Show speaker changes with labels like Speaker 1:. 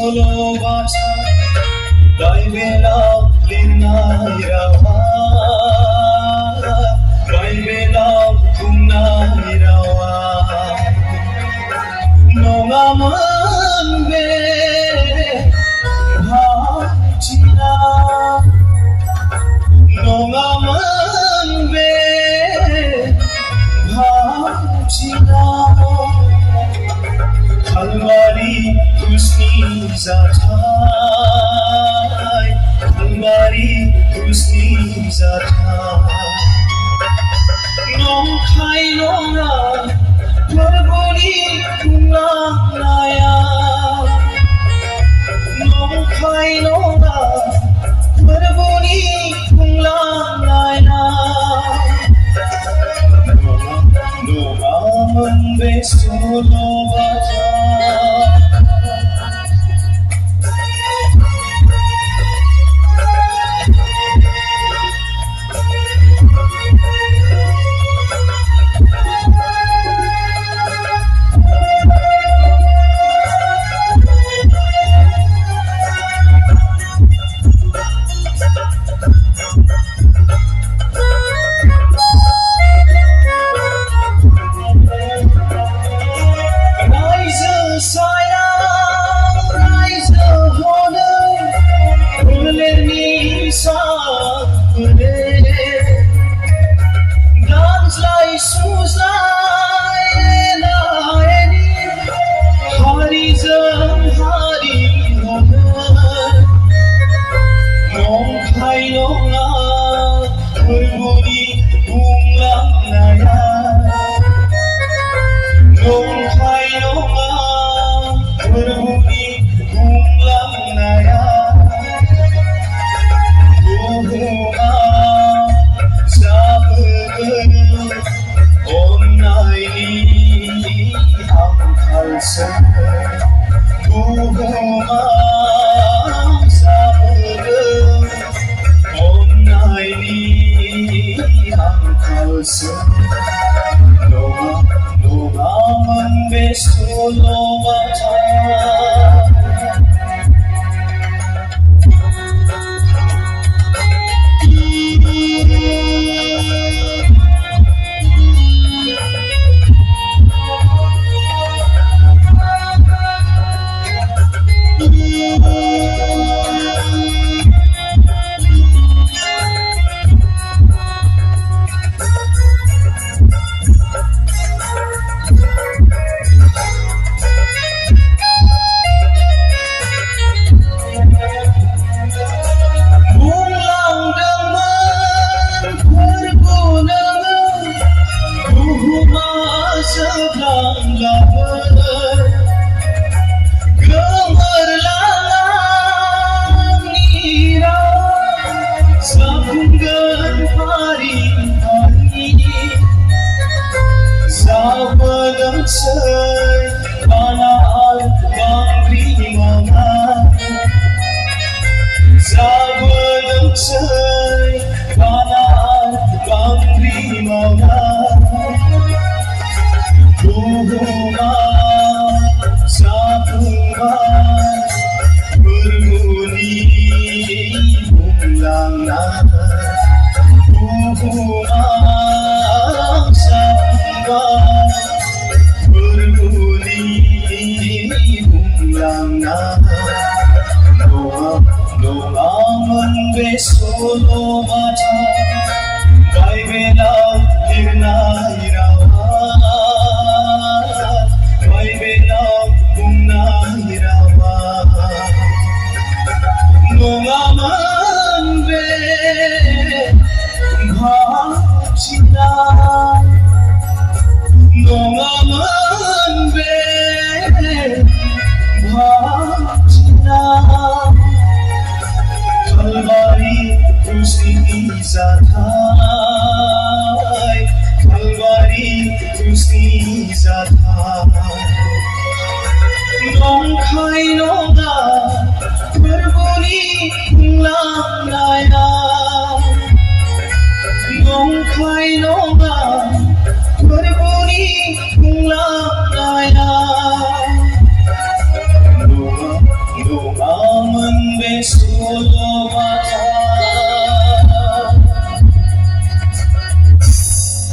Speaker 1: solobaca dai bela linai rawa dai bela kunai rawa nongaman be bhachina nongaman be bhachina Kalvari Krishni Zathai Kalvari Krishni Zathai Nong khai nonga Parboni kunga naya Nong khai nonga Parboni kunga naya Nonga manbe solo baca Solo baca Solo baca dai bela linai rawa dai bela kunai rawa nongaman be bhachina nongaman be bhachina Kalvari Krishni Zathai Kalvari Krishni Zathai Nong khai